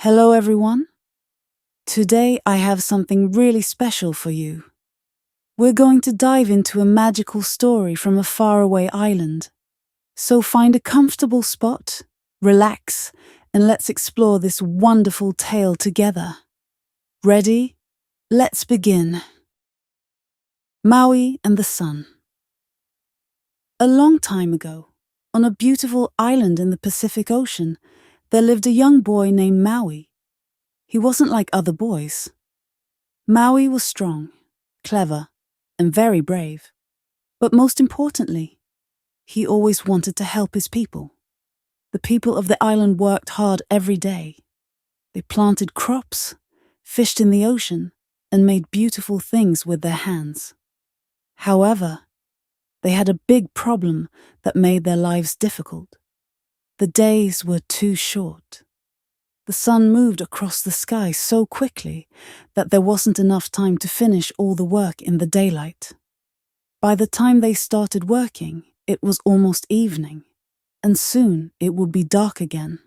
Hello everyone. Today I have something really special for you. We're going to dive into a magical story from a faraway island. So find a comfortable spot, relax, and let's explore this wonderful tale together. Ready? Let's begin. Maui and the Sun. A long time ago, on a beautiful island in the Pacific Ocean, there lived a young boy named Maui. He wasn't like other boys. Maui was strong, clever, and very brave. But most importantly, he always wanted to help his people. The people of the island worked hard every day. They planted crops, fished in the ocean, and made beautiful things with their hands. However, they had a big problem that made their lives difficult. The days were too short. The sun moved across the sky so quickly that there wasn't enough time to finish all the work in the daylight. By the time they started working, it was almost evening, and soon it would be dark again.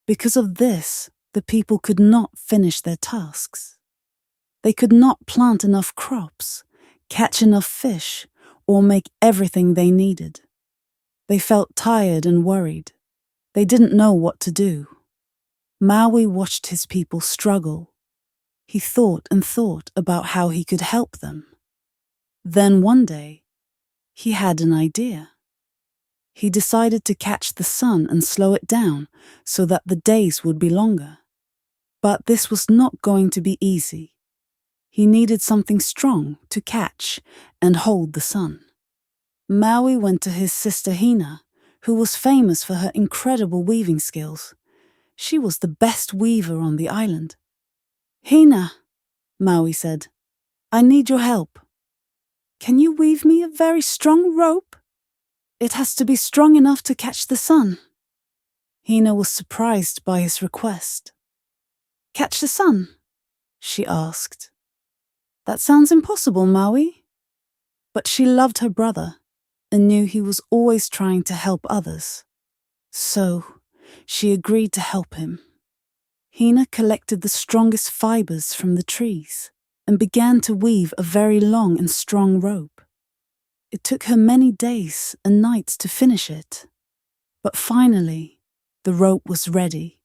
Because of this, the people could not finish their tasks. They could not plant enough crops, catch enough fish, or make everything they needed. They felt tired and worried. They didn't know what to do. Maui watched his people struggle. He thought and thought about how he could help them. Then one day, he had an idea. He decided to catch the sun and slow it down so that the days would be longer. But this was not going to be easy. He needed something strong to catch and hold the sun. Maui went to his sister Hina, who was famous for her incredible weaving skills. She was the best weaver on the island. "Hina," Maui said, "I need your help. Can you weave me a very strong rope? It has to be strong enough to catch the sun." Hina was surprised by his request. "Catch the sun?" she asked. "That sounds impossible, Maui." But she loved her brother and knew he was always trying to help others. So she agreed to help him. Hina collected the strongest fibers from the trees and began to weave a very long and strong rope. It took her many days and nights to finish it. But finally, the rope was ready.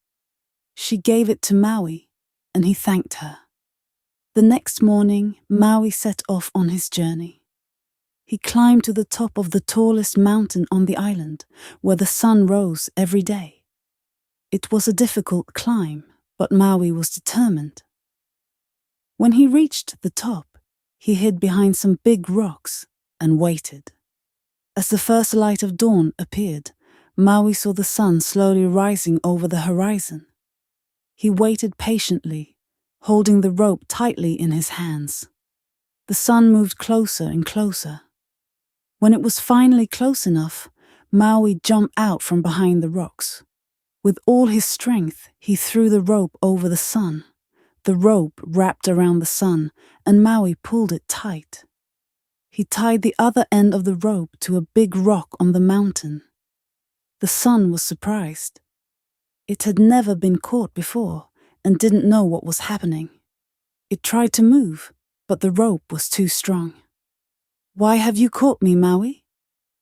She gave it to Maui, and he thanked her. The next morning, Maui set off on his journey. He climbed to the top of the tallest mountain on the island, where the sun rose every day. It was a difficult climb, but Maui was determined. When he reached the top, he hid behind some big rocks and waited. As the first light of dawn appeared, Maui saw the sun slowly rising over the horizon. He waited patiently, holding the rope tightly in his hands. The sun moved closer and closer. When it was finally close enough, Maui jumped out from behind the rocks. With all his strength, he threw the rope over the sun. The rope wrapped around the sun, and Maui pulled it tight. He tied the other end of the rope to a big rock on the mountain. The sun was surprised. It had never been caught before and didn't know what was happening. It tried to move, but the rope was too strong. "Why have you caught me, Maui?"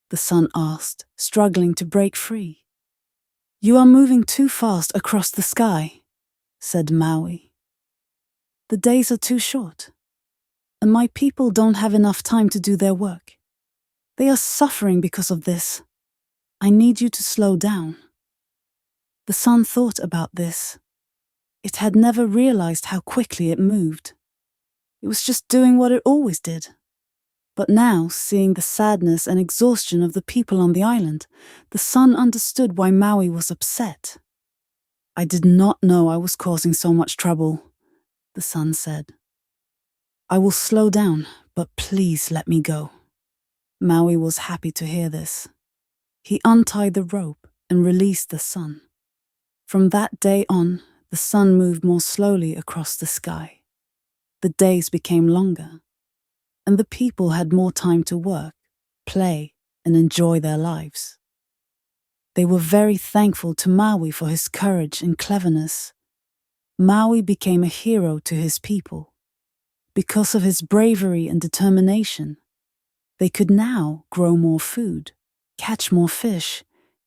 the sun asked, struggling to break free. "You are moving too fast across the sky," said Maui. "The days are too short, and my people don't have enough time to do their work. They are suffering because of this. I need you to slow down." The sun thought about this. It had never realized how quickly it moved. It was just doing what it always did. But now, seeing the sadness and exhaustion of the people on the island, the sun understood why Maui was upset. "I did not know I was causing so much trouble," the sun said. "I will slow down, but please let me go." Maui was happy to hear this. He untied the rope and released the sun. From that day on, the sun moved more slowly across the sky. The days became longer, and the people had more time to work, play, and enjoy their lives. They were very thankful to Maui for his courage and cleverness, Maui became a hero to his people. Because of his bravery and determination, they could now grow more food, catch more fish,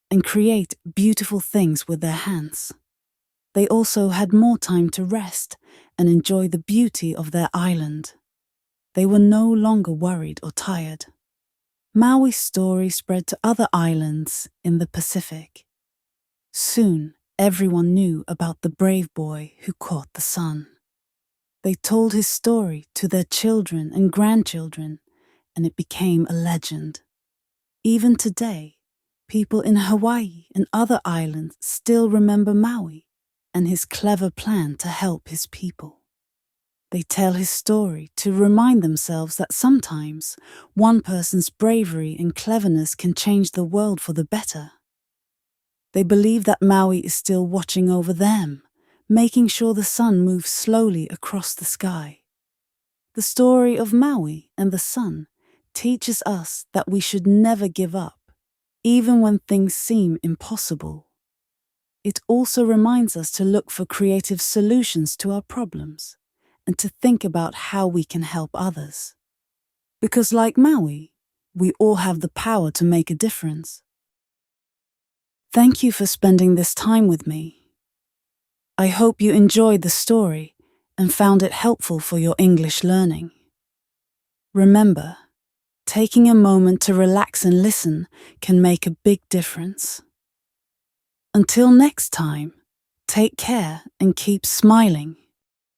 and create beautiful things with their hands. They also had more time to rest and enjoy the beauty of their island. They were no longer worried or tired. Maui's story spread to other islands in the Pacific. Soon, everyone knew about the brave boy who caught the sun. They told his story to their children and grandchildren, and it became a legend. Even today, people in Hawaii and other islands still remember Maui and his clever plan to help his people. They tell his story to remind themselves that sometimes one person's bravery and cleverness can change the world for the better. They believe that Maui is still watching over them, making sure the sun moves slowly across the sky. The story of Maui and the sun teaches us that we should never give up, even when things seem impossible. It also reminds us to look for creative solutions to our problems and to think about how we can help others. Because like Maui, we all have the power to make a difference. Thank you for spending this time with me. I hope you enjoyed the story and found it helpful for your English learning. Remember, taking a moment to relax and listen can make a big difference. Until next time, take care and keep smiling.